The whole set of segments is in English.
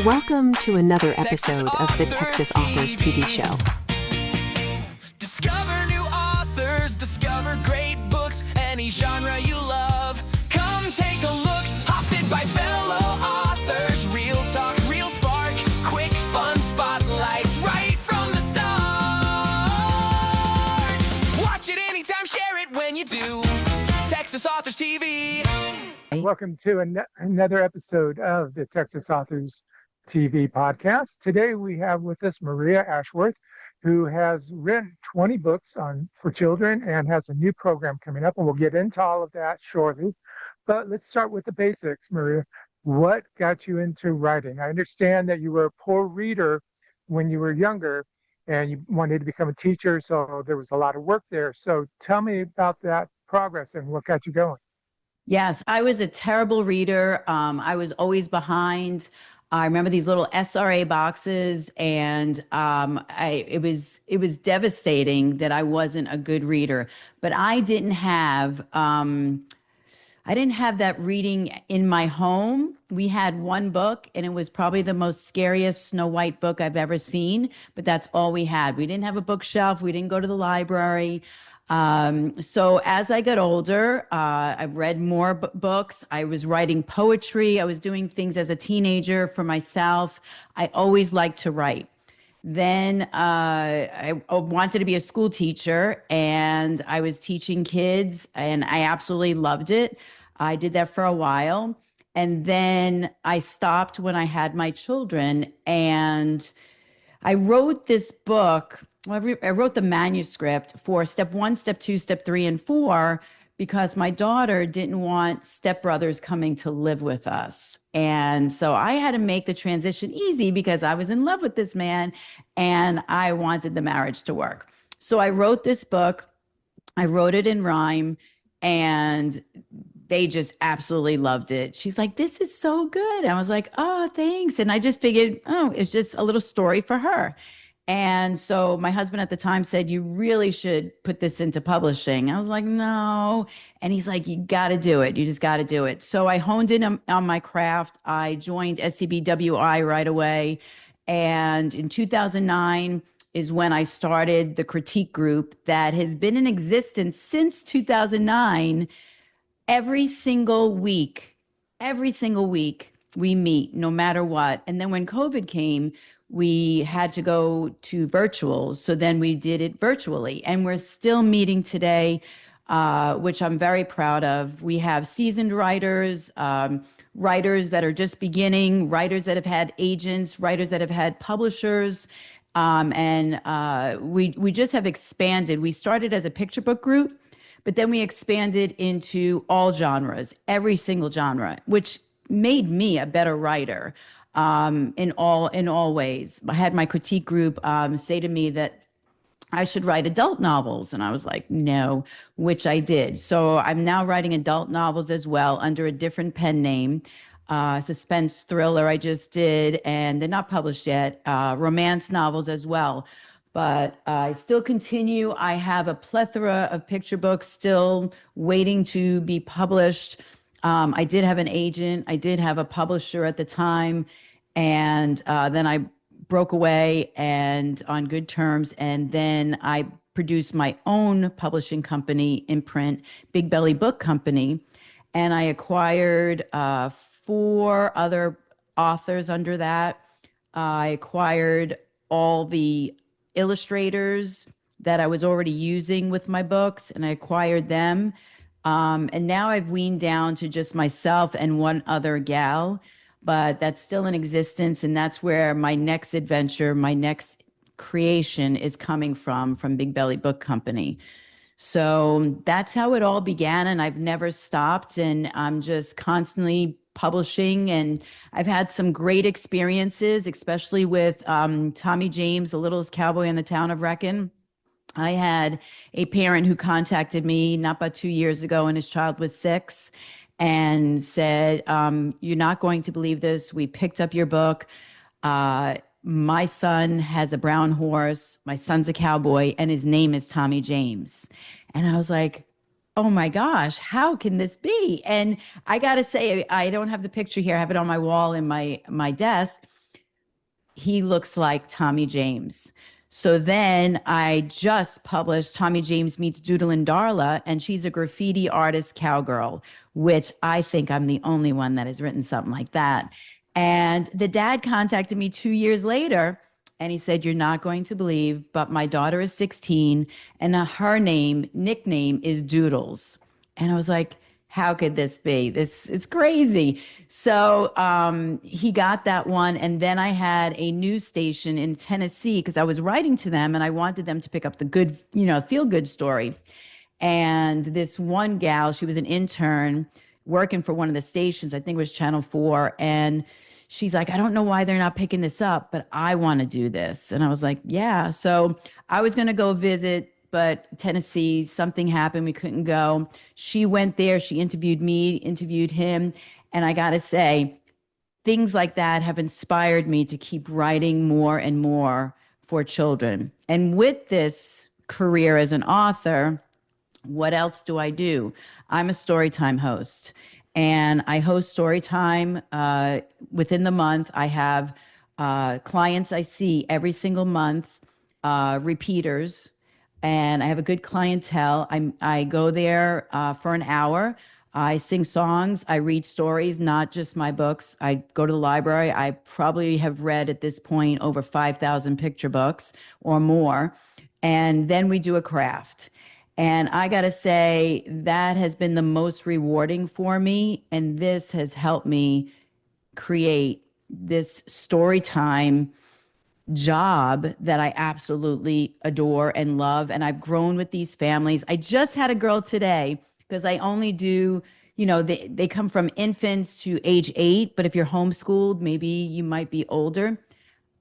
Welcome to another episode of the Texas Authors TV show. Discover new authors, discover great books, any genre you love. Come take a look, hosted by fellow authors. Real talk, real spark, quick fun spotlights right from the start. Watch it anytime, share it when you do. Texas Authors TV. Welcome to another episode of the Texas Authors TV podcast. Today we have with us Maria Ashworth, who has written 20 books for children and has a new program coming up, and we'll get into all of that shortly. But let's start with the basics, Maria. What got you into writing? I understand that you were a poor reader when you were younger and you wanted to become a teacher, so there was a lot of work there. So tell me about that progress and what got you going. Yes, I was a terrible reader. I was always behind. I remember these little SRA boxes, and it was devastating that I wasn't a good reader. But I didn't have that reading in my home. We had one book, and it was probably the most scariest Snow White book I've ever seen. But that's all we had. We didn't have a bookshelf. We didn't go to the library. So as I got older, I read more books. I was writing poetry. I was doing things as a teenager for myself. I always liked to write. Then I wanted to be a school teacher, and I was teaching kids, and I absolutely loved it. I did that for a while. And then I stopped when I had my children, and I wrote this book. I wrote the manuscript for step 1, step 2, step 3, and 4 because my daughter didn't want stepbrothers coming to live with us. And so I had to make the transition easy because I was in love with this man and I wanted the marriage to work. So I wrote this book. I wrote it in rhyme, and they just absolutely loved it. She's like, "This is so good." I was like, "Oh, thanks." And I just figured, it's just a little story for her. And so my husband at the time said, "You really should put this into publishing." I was like, "No." And he's like, "You got to do it. You just got to do it." So I honed in on my craft. I joined SCBWI right away. And in 2009 is when I started the critique group that has been in existence since 2009. Every single week, we meet no matter what. And then when COVID came, we had to go to virtual. So then we did it virtually, and we're still meeting today, which I'm very proud of. We have seasoned writers, writers that are just beginning, writers that have had agents, writers that have had publishers. And we just have expanded. We started as a picture book group, but then we expanded into all genres, every single genre, which made me a better writer. In all ways. I had my critique group say to me that I should write adult novels. And I was like, no, which I did. So I'm now writing adult novels as well under a different pen name. Suspense thriller I just did, and they're not published yet. Romance novels as well. But I still continue. I have a plethora of picture books still waiting to be published. I did have an agent. I did have a publisher at the time. And then I broke away and on good terms. And then I produced my own publishing company, imprint, Big Belly Book Company. And I acquired 4 other authors under that. I acquired all the illustrators that I was already using with my books, and I acquired them. And now I've weaned down to just myself and one other gal, but that's still in existence. And that's where my next adventure, my next creation is coming from Big Belly Book Company. So that's how it all began. And I've never stopped, and I'm just constantly publishing. And I've had some great experiences, especially with Tommy James, The Littlest Cowboy in the Town of Wreckin. I had a parent who contacted me not but 2 years ago, and his child was 6, and said, "You're not going to believe this. We picked up your book. My son has a brown horse. My son's a cowboy, and his name is Tommy James." And I was like, oh my gosh, how can this be? And I got to say, I don't have the picture here. I have it on my wall in my desk. he looks like Tommy James. So then I just published Tommy James Meets Doodle and Darla, and she's a graffiti artist cowgirl, which I think I'm the only one that has written something like that. And the dad contacted me 2 years later, and he said, "You're not going to believe, but my daughter is 16, and her nickname is Doodles." And I was like, how could this be? This is crazy. So he got that one. And then I had a news station in Tennessee because I was writing to them and I wanted them to pick up the good, feel good story. And this one gal, she was an intern working for one of the stations, I think it was Channel 4. And she's like, "I don't know why they're not picking this up, but I want to do this." And I was like, yeah. So I was going to go visit, but Tennessee, something happened. We couldn't go. She went there. She interviewed me, interviewed him. And I got to say, things like that have inspired me to keep writing more and more for children. And with this career as an author, what else do I do? I'm a storytime host, and I host storytime within the month. I have clients I see every single month, repeaters, and I have a good clientele. I go there for an hour. I sing songs. I read stories, not just my books. I go to the library. I probably have read at this point over 5,000 picture books or more. And then we do a craft. And I got to say, that has been the most rewarding for me. And this has helped me create this story time job that I absolutely adore and love. And I've grown with these families. I just had a girl today because I only do, they come from infants to age 8. But if you're homeschooled, maybe you might be older.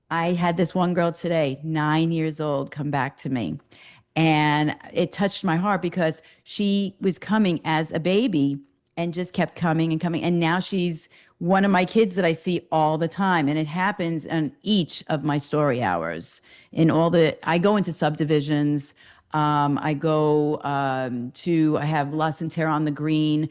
I had this one girl today, 9 years old, come back to me. And it touched my heart because she was coming as a baby and just kept coming and coming. And now she's one of my kids that I see all the time. And it happens in each of my story hours. I go into subdivisions. I go I have La Centera on the Green,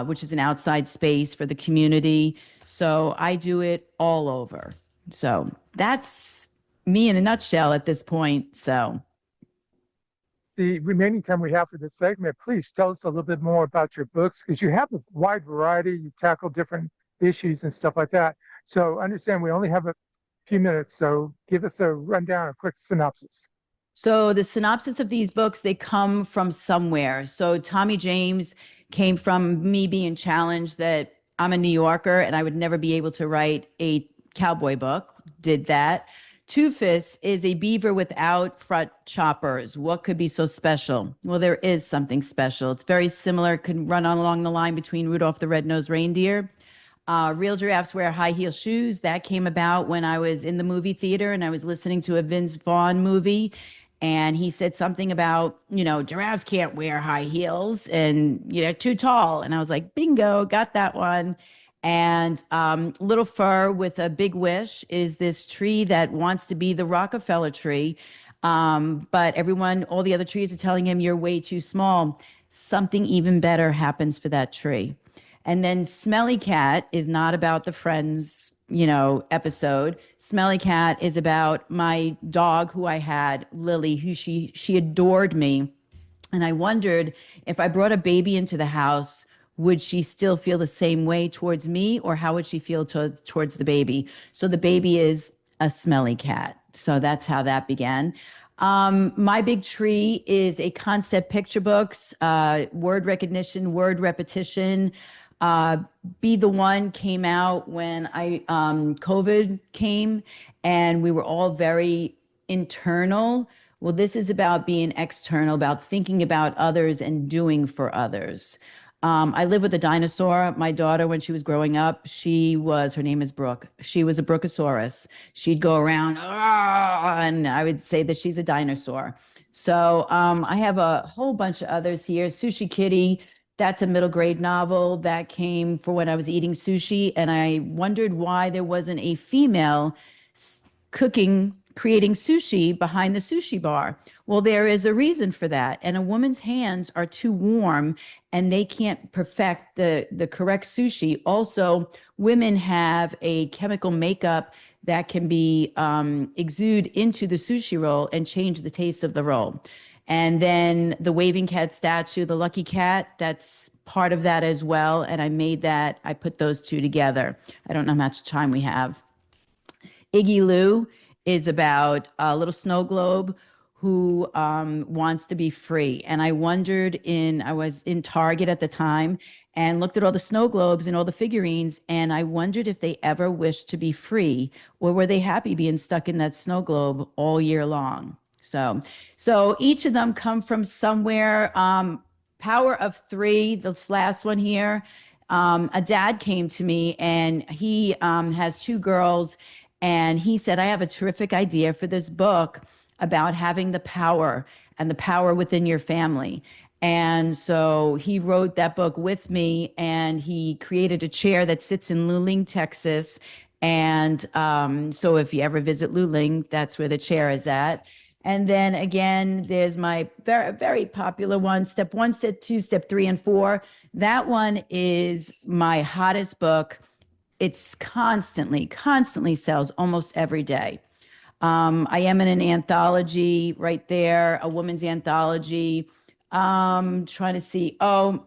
which is an outside space for the community. So I do it all over. So that's me in a nutshell at this point. So The remaining time we have for this segment, please tell us a little bit more about your books, because you have a wide variety. You tackle different issues and stuff like that. So understand we only have a few minutes. So give us a rundown, a quick synopsis. So the synopsis of these books, they come from somewhere. So Tommy James came from me being challenged that I'm a New Yorker and I would never be able to write a cowboy book. Did that. Toofus is a beaver without front choppers. What could be so special? Well, there is something special. It's very similar, could run on along the line between Rudolph the Red-Nosed Reindeer. Real giraffes wear high heel shoes. That came about when I was in the movie theater and I was listening to a Vince Vaughn movie. And he said something about, giraffes can't wear high heels and, too tall. And I was like, bingo, got that one. And Little Fir with a Big Wish is this tree that wants to be the Rockefeller tree. But all the other trees are telling him, you're way too small. Something even better happens for that tree. And then Smelly Cat is not about the Friends, episode. Smelly Cat is about my dog who I had, Lily, who she adored me. And I wondered if I brought a baby into the house, would she still feel the same way towards me, or how would she feel towards the baby? So the baby is a smelly cat. So that's how that began. My Big Tree is a concept picture books, word recognition, word repetition. Be the One came out when COVID came and we were all very internal. Well, this is about being external, about thinking about others and doing for others. I live with a dinosaur. My daughter, when she was growing up, her name is Brooke. She was a Brookosaurus. She'd go around, and I would say that she's a dinosaur. So I have a whole bunch of others here. Sushi Kitty, that's a middle grade novel that came for when I was eating sushi. And I wondered why there wasn't a female cooking creating sushi behind the sushi bar. Well, there is a reason for that. And a woman's hands are too warm and they can't perfect the correct sushi. Also, women have a chemical makeup that can be exude into the sushi roll and change the taste of the roll. And then the waving cat statue, the lucky cat, that's part of that as well. And I made that, I put those two together. I don't know how much time we have. Iggy Lou is about a little snow globe who wants to be free. And I was in Target at the time and looked at all the snow globes and all the figurines. And I wondered if they ever wished to be free, or were they happy being stuck in that snow globe all year long? So each of them come from somewhere. Power of Three, this last one here. A dad came to me and he has two girls, and he said, I have a terrific idea for this book about having the power and the power within your family. And so he wrote that book with me, and he created a chair that sits in Luling, Texas. And so if you ever visit Luling, that's where the chair is at. And then again, there's my very, very popular one, Step 1, Step 2, Step 3, and 4. That one is my hottest book. It's constantly sells almost every day. I am in an anthology right there, a woman's anthology. Trying to see. Oh,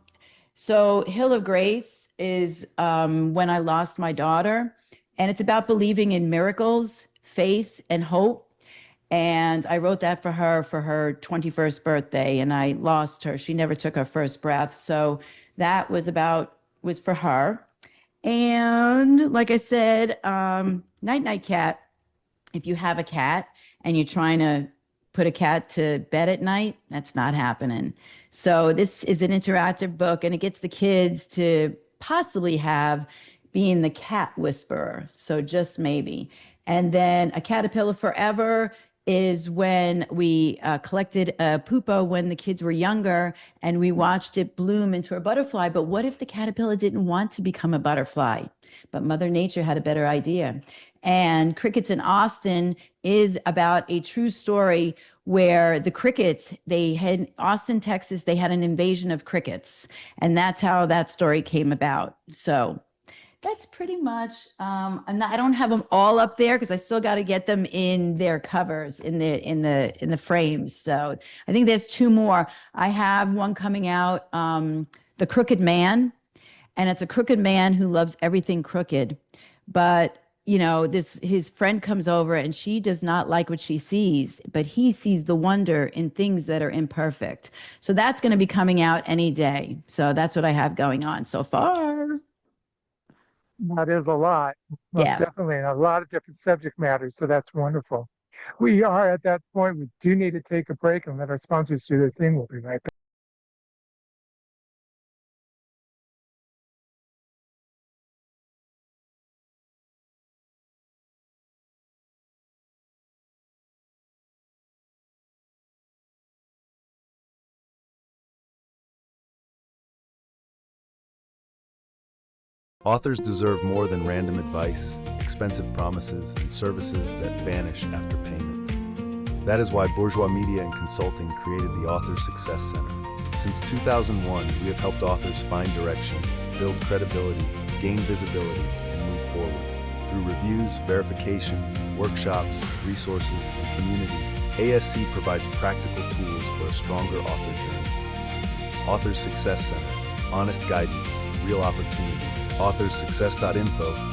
so Hill of Grace is when I lost my daughter, and it's about believing in miracles, faith, and hope. And I wrote that for her 21st birthday, and I lost her. She never took her first breath. So that was for her. And like I said, Night Night Cat, if you have a cat and you're trying to put a cat to bed at night, that's not happening. So this is an interactive book, and it gets the kids to possibly have being the cat whisperer. So just maybe. And then A Caterpillar Forever is when we collected a pupa when the kids were younger, and we watched it bloom into a butterfly. But what if the caterpillar didn't want to become a butterfly? But Mother Nature had a better idea. And Crickets in Austin is about a true story where the crickets, Austin, Texas, they had an invasion of crickets. And that's how that story came about. So that's pretty much, I don't have them all up there because I still got to get them in their covers, in the frames. So I think there's two more. I have one coming out, The Crooked Man, and it's a crooked man who loves everything crooked. But his friend comes over and she does not like what she sees, but he sees the wonder in things that are imperfect. So that's going to be coming out any day. So that's what I have going on so far. That is a lot, most Yes. definitely, and a lot of different subject matters. So that's wonderful. We are at that point. We do need to take a break and let our sponsors do their thing. We'll be right back. Authors deserve more than random advice, expensive promises, and services that vanish after payment. That is why Bourgeois Media and Consulting created the Authors Success Center. Since 2001, we have helped authors find direction, build credibility, gain visibility, and move forward. Through reviews, verification, workshops, resources, and community, ASC provides practical tools for a stronger author journey. Authors Success Center. Honest guidance, real opportunities. AuthorsSuccess.info.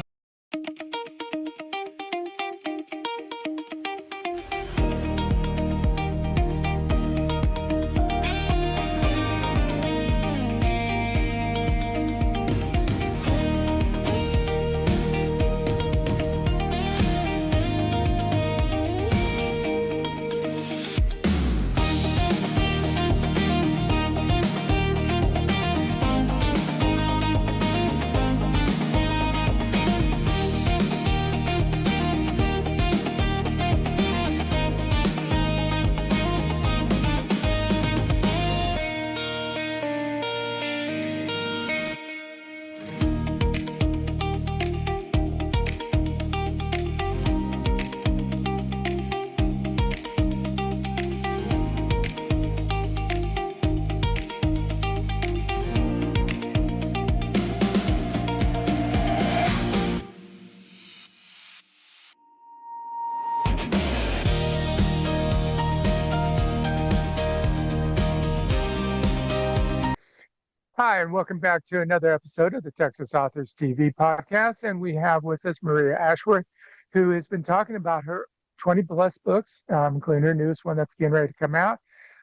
Hi, and welcome back to another episode of the Texas Authors TV podcast. And we have with us Maria Ashworth, who has been talking about her 20 plus books, including her newest one that's getting ready to come out.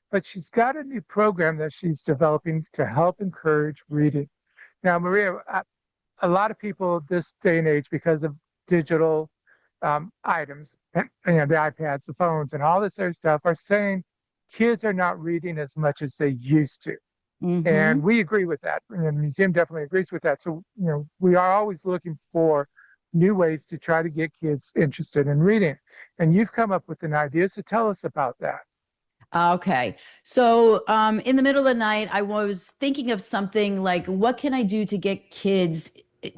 But she's got a new program that she's developing to help encourage reading. Now, Maria, a lot of people this day and age, because of digital items, the iPads, the phones, and all this other stuff, are saying kids are not reading as much as they used to. And we agree with that. And the museum definitely agrees with that. So, we are always looking for new ways to try to get kids interested in reading. And you've come up with an idea. So tell us about that. Okay. So in the middle of the night, I was thinking of something like, what can I do to get kids,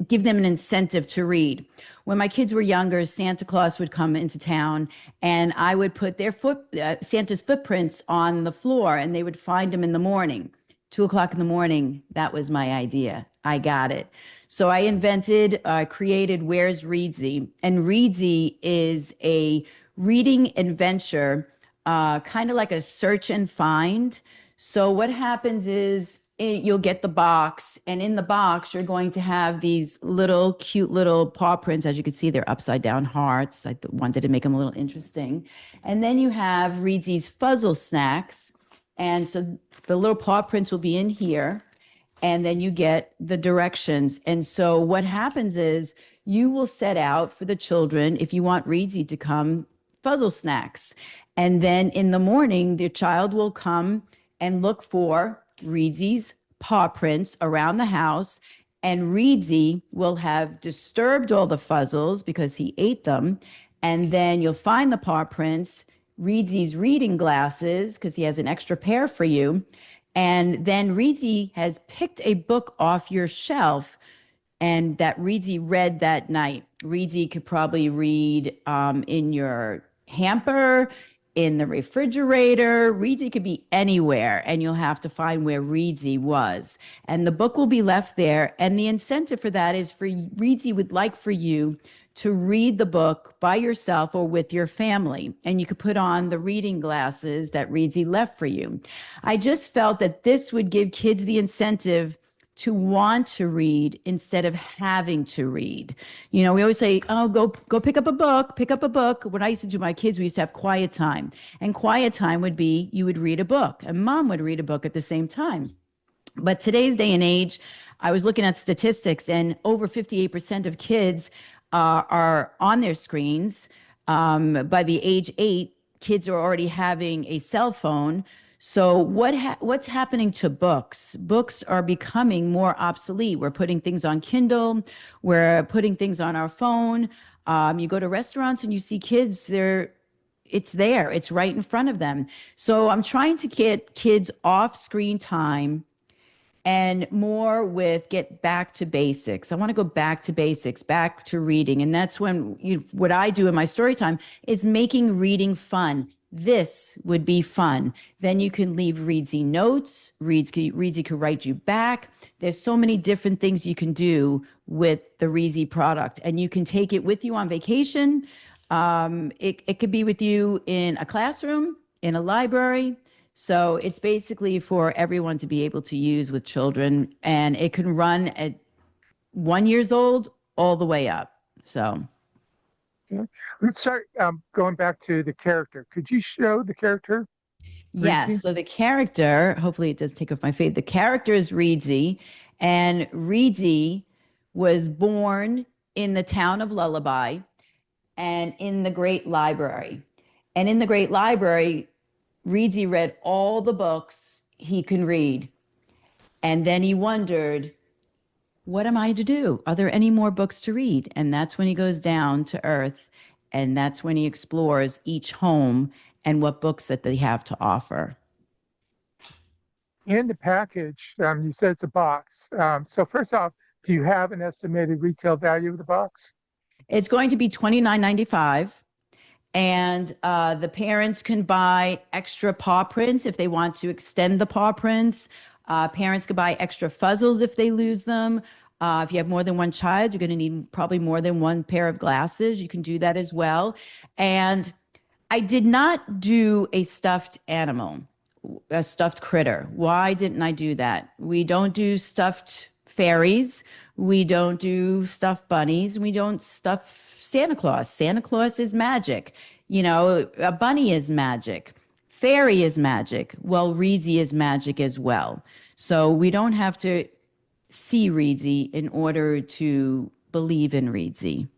give them an incentive to read? When my kids were younger, Santa Claus would come into town and I would put their Santa's footprints on the floor and they would find them in the morning. 2:00 in the morning, that was my idea. I got it. So I created Where's Readsy? And Readsy is a reading adventure, kind of like a search and find. So what happens is you'll get the box, and in the box, you're going to have these little cute little paw prints. As you can see, they're upside down hearts. I wanted to make them a little interesting. And then you have Readsy's Fuzzle Snacks. And so the little paw prints will be in here, and then you get the directions. And so what happens is you will set out for the children, if you want Readsy to come, Fuzzle Snacks. And then in the morning, the child will come and look for Readsy's paw prints around the house. And Readsy will have disturbed all the fuzzles because he ate them. And then you'll find the paw prints, Readsy's reading glasses, because he has an extra pair for you. And then Readsy has picked a book off your shelf and that Readsy read that night. Readsy could probably read in your hamper, in the refrigerator. Readsy could be anywhere, and you'll have to find where Readsy was. And the book will be left there. And the incentive for that is for Readsy would like for you to read the book by yourself or with your family. And you could put on the reading glasses that Readsy left for you. I just felt that this would give kids the incentive to want to read instead of having to read. We always say, oh, go pick up a book. When I used to do my kids, we used to have quiet time. And quiet time would be, you would read a book and mom would read a book at the same time. But today's day and age, I was looking at statistics and over 58% of kids are on their screens. By the age 8, kids are already having a cell phone. So what's happening to books? Books are becoming more obsolete. We're putting things on Kindle. We're putting things on our phone. You go to restaurants and you see kids, it's there. It's right in front of them. So I'm trying to get kids off screen time and more with get back to basics. I want to go back to basics, back to reading. And that's when what I do in my story time is making reading fun. This would be fun. Then you can leave Readsy notes. Readsy could write you back. There's so many different things you can do with the Readsy product. And you can take it with you on vacation. It could be with you in a classroom, in a library. So it's basically for everyone to be able to use with children, and it can run at 1 year old all the way up. So let's start going back to the character. Could you show the character? Yes. Readsy? So the character, hopefully it does take off my fade. The character is Readsy, and Readsy was born in the town of Lullaby and in the Great Library. And in the Great Library, Readsy read all the books he can read. And then he wondered, what am I to do? Are there any more books to read? And that's when he goes down to earth. And that's when he explores each home and what books that they have to offer. In the package, you said it's a box. So first off, do you have an estimated retail value of the box? It's going to be $29.95. And the parents can buy extra paw prints if they want to extend the paw prints. Parents could buy extra fuzzles if they lose them. If you have more than one child, you're going to need probably more than one pair of glasses. You can do that as well. And I did not do a stuffed animal. a stuffed critter. Why didn't I do that? We don't do stuffed fairies. We don't do stuffed bunnies. We don't stuff Santa Claus. Santa Claus is magic. You know, a bunny is magic. Fairy is magic. Well, Reedsy is magic as well. So we don't have to see Reedsy in order to believe in Reedsy.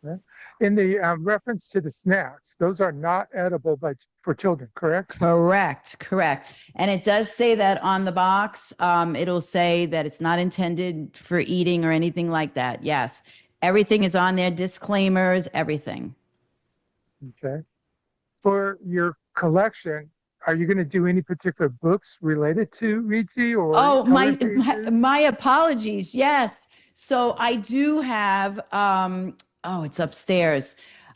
Yeah. In the reference to the snacks, those are not edible for children, correct? Correct, correct. And it does say that on the box. It'll say that it's not intended for eating or anything like that. Yes, everything is on there, disclaimers, everything. Okay. For your collection, are you going to do any particular books related to Reedsy or Oh, coloring my pages? my apologies. Yes. So I do have oh, it's upstairs.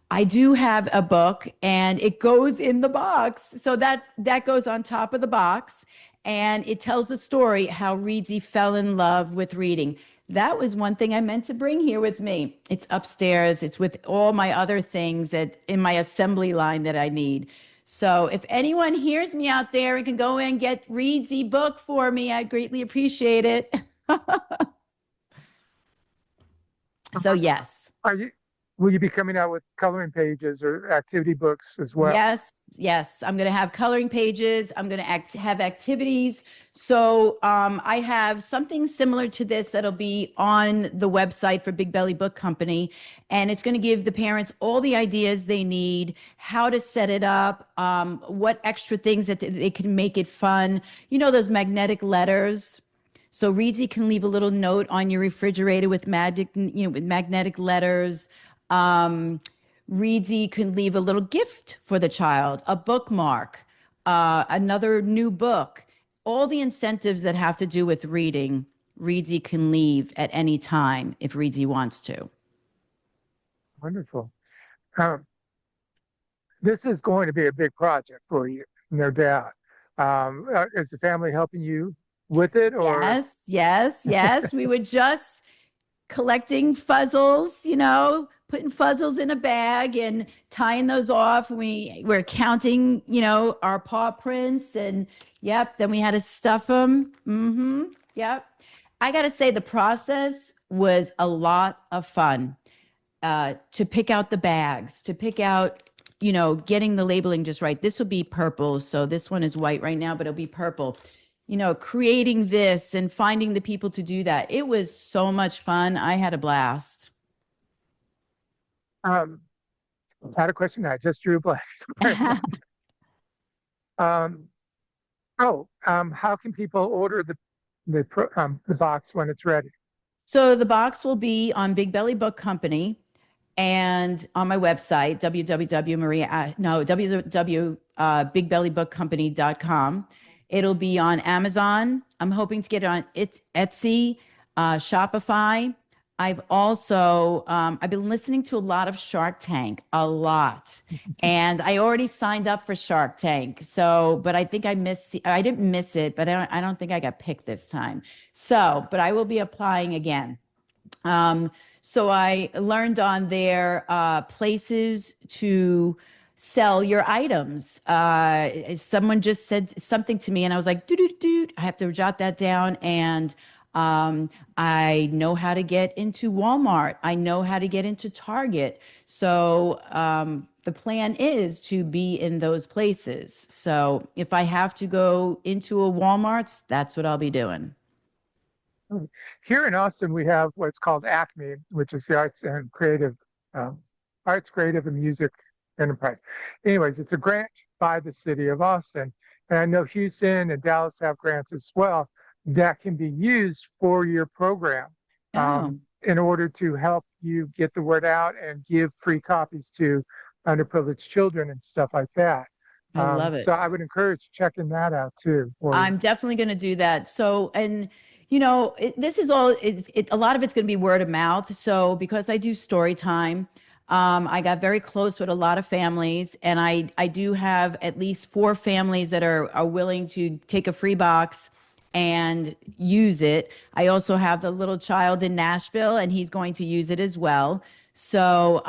I do have a book and it goes in the box. So that goes on top of the box and it tells the story how Reedsy fell in love with reading. That was one thing I meant to bring here with me. It's upstairs. It's with all my other things in my assembly line that I need. So if anyone hears me out there and can go and get Reedsy book for me, I'd greatly appreciate it. So yes. Are you, will you be coming out with coloring pages or activity books as well? Yes, yes. I'm going to have coloring pages. I'm going to have activities. So I have something similar to this that'll be on the website for Big Belly Book Company. And it's going to give the parents all the ideas they need, how to set it up, what extra things that they can make it fun. You know, those magnetic letters. So Reedsy can leave a little note on your refrigerator with with magnetic letters. Reedsy can leave a little gift for the child, a bookmark, another new book. All the incentives that have to do with reading, Reedsy can leave at any time if Reedsy wants to. Wonderful. Um, this is going to be a big project for you, no doubt. Is the family helping you with it or? Yes, yes, yes. We were just collecting fuzzles, putting fuzzles in a bag and tying those off. We're counting, our paw prints and yep, then we had to stuff them. Yep. I got to say the process was a lot of fun. To pick out the bags, to pick out, getting the labeling just right. This will be purple. So this one is white right now, but it'll be purple. Creating this and finding the people to do that. It was so much fun. I had a blast. I had a question. I just drew a blank. How can people order the box when it's ready? So the box will be on Big Belly Book Company and on my website, www.bigbellybookcompany.com. It'll be on Amazon. I'm hoping to get it on Etsy, Shopify. I've also, I've been listening to a lot of Shark Tank, a lot. And I already signed up for Shark Tank. So, but I think I didn't miss it, but I don't think I got picked this time. So, but I will be applying again. So I learned on there places to sell your items. Someone just said something to me and I was like, I have to jot that down. And I know how to get into Walmart. I know how to get into Target. So the plan is to be in those places. So if I have to go into a Walmart's, that's what I'll be doing. Here in Austin, we have what's called ACME, which is the Arts, Creative, and Music Enterprise. Anyways, it's a grant by the city of Austin. And I know Houston and Dallas have grants as well that can be used for your program in order to help you get the word out and give free copies to underprivileged children and stuff like that. I love it. So I would encourage checking that out too. I'm definitely going to do that. So, and this is all, a lot of it's going to be word of mouth. So because I do story time, I got very close with a lot of families and I do have at least 4 families that are willing to take a free box and use it. I also have the little child in Nashville and he's going to use it as well. So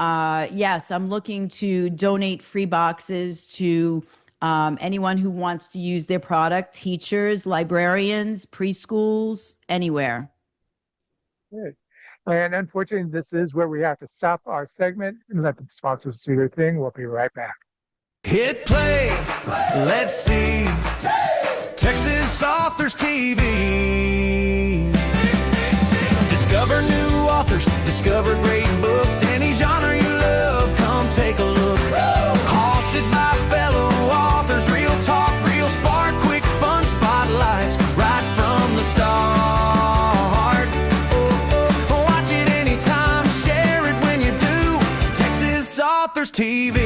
yes, I'm looking to donate free boxes to Anyone who wants to use their product, teachers, librarians, preschools, anywhere. Good. And unfortunately, this is where we have to stop our segment and let the sponsors do their thing. We'll be right back. Hit play, let's see. Texas Authors TV. Discover new authors, discover great books, any genre you love, come take a look. Hosted by fellow authors, real talk, real spark, quick fun spotlights, right from the start. Watch it anytime, share it when you do. Texas Authors TV.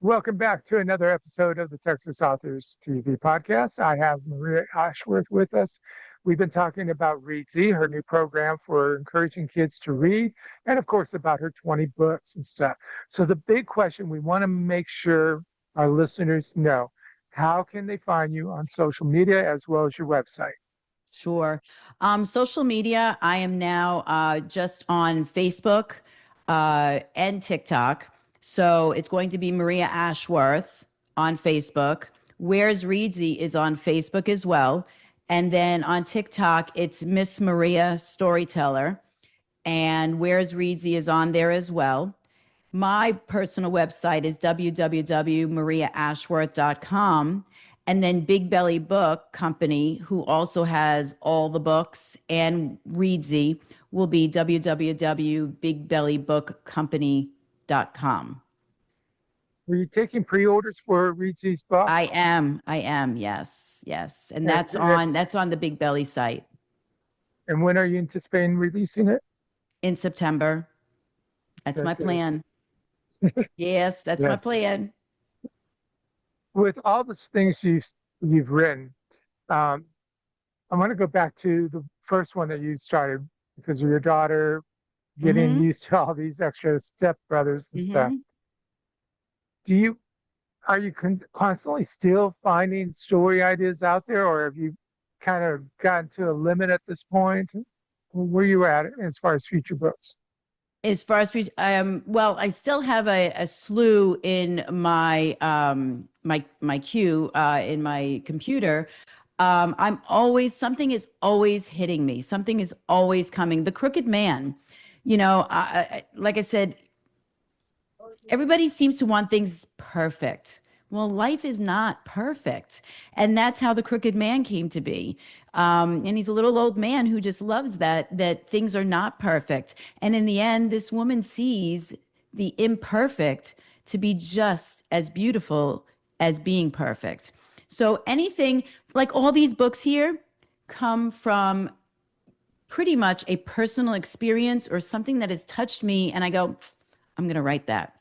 Welcome back to another episode of the Texas Authors TV podcast. I have Maria Ashworth with us. We've been talking about Readsy, her new program for encouraging kids to read, and of course about her 20 books and stuff. So the big question we want to make sure our listeners know, how can they find you on social media as well as your website? Sure. Social media, I am now just on Facebook and TikTok. So it's going to be Maria Ashworth on Facebook. Where's Readsy is on Facebook as well. And then on TikTok, it's Miss Maria Storyteller. And Where's Readsy is on there as well. My personal website is www.mariaashworth.com. And then Big Belly Book Company, who also has all the books and Readsy, will be www.bigbellybookcompany.com. Were you taking pre-orders for Readsy's book? I am. Yes. And that's on the Big Belly site. And when are you anticipating releasing it? In September. That's my plan. Yes, that's my plan. With all the things you've written, I want to go back to the first one that you started because of your daughter getting used to all these extra stepbrothers and stuff. Are you constantly still finding story ideas out there, or have you kind of gotten to a limit at this point? Where you at as far as future books? As far as future, well, I still have a slew in my my queue in my computer. Something is always hitting me. Something is always coming. The Crooked Man, like I said, everybody seems to want things perfect. Well, life is not perfect. And that's how The Crooked Man came to be. And he's a little old man who just loves that things are not perfect. And in the end, this woman sees the imperfect to be just as beautiful as being perfect. So anything, like all these books here, come from pretty much a personal experience or something that has touched me. And I go, I'm going to write that.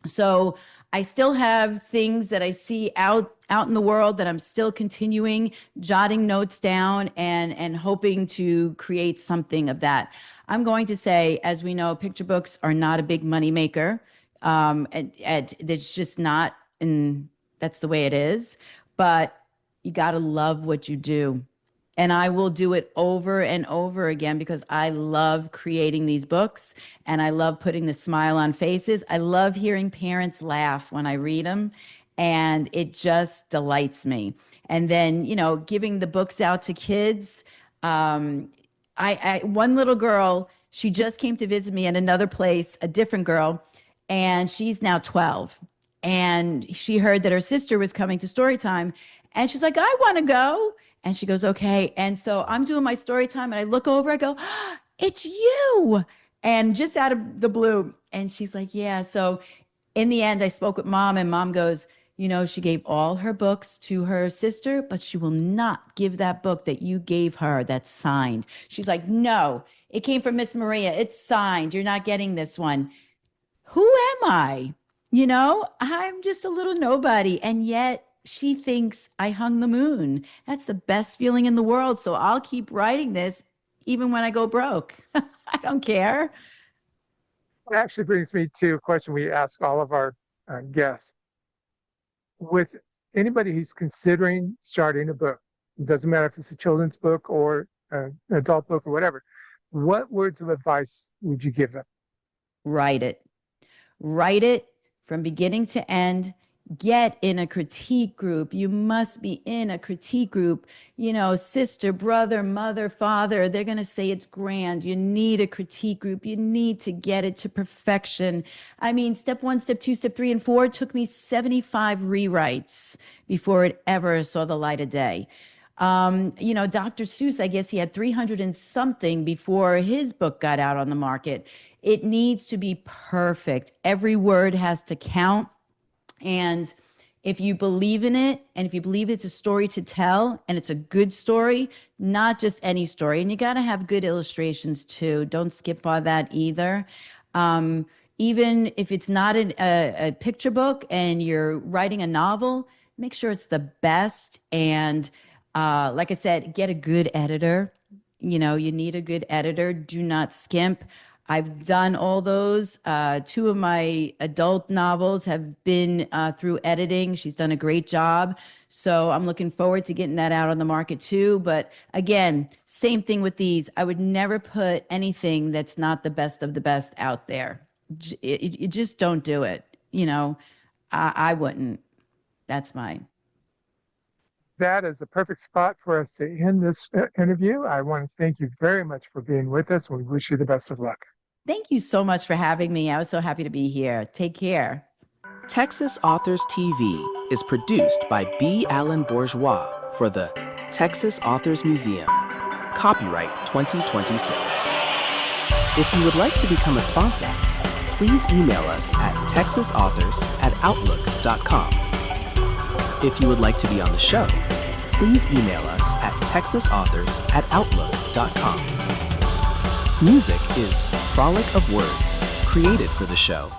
So I still have things that I see out in the world that I'm still continuing, jotting notes down and hoping to create something of that. I'm going to say, as we know, picture books are not a big money maker. And it's just not, and that's the way it is. But you got to love what you do. And I will do it over and over again because I love creating these books and I love putting the smile on faces. I love hearing parents laugh when I read them. and it just delights me. And then, giving the books out to kids. One little girl, she just came to visit me at another place, a different girl, and she's now 12. And she heard that her sister was coming to story time, and she's like, I want to go. And she goes, okay. And so I'm doing my story time, and I look over, I go, it's you. And just out of the blue. And she's like, yeah. So in the end, I spoke with mom, and mom goes, she gave all her books to her sister, but she will not give that book that you gave her that's signed. She's like, no, it came from Miss Maria. It's signed. You're not getting this one. Who am I? I'm just a little nobody. And yet she thinks I hung the moon. That's the best feeling in the world. So I'll keep writing this even when I go broke. I don't care. It actually brings me to a question we ask all of our guests. With anybody who's considering starting a book, it doesn't matter if it's a children's book or an adult book or whatever, what words of advice would you give them? Write it. Write it from beginning to end. Get in a critique group. You must be in a critique group. Sister, brother, mother, father, they're going to say it's grand. You need a critique group. You need to get it to perfection. I mean, step 1, step 2, step 3, and 4 took me 75 rewrites before it ever saw the light of day. Dr. Seuss, I guess he had 300 and something before his book got out on the market. It needs to be perfect. Every word has to count. And if you believe in it, and if you believe it's a story to tell, and it's a good story, not just any story, and you got to have good illustrations too. Don't skip on that either. Even if it's not a picture book and you're writing a novel, make sure it's the best. And like I said, get a good editor. You need a good editor. Do not skimp. I've done all those. 2 of my adult novels have been through editing. She's done a great job. So I'm looking forward to getting that out on the market too. But again, same thing with these. I would never put anything that's not the best of the best out there. You just don't do it. I wouldn't. That's mine. That is a perfect spot for us to end this interview. I want to thank you very much for being with us. We wish you the best of luck. Thank you so much for having me. I was so happy to be here. Take care. Texas Authors TV is produced by B. Allen Bourgeois for the Texas Authors Museum. Copyright 2026. If you would like to become a sponsor, please email us at texasauthors@outlook.com. If you would like to be on the show, please email us at texasauthors@outlook.com. Music is Frolic of Words, created for the show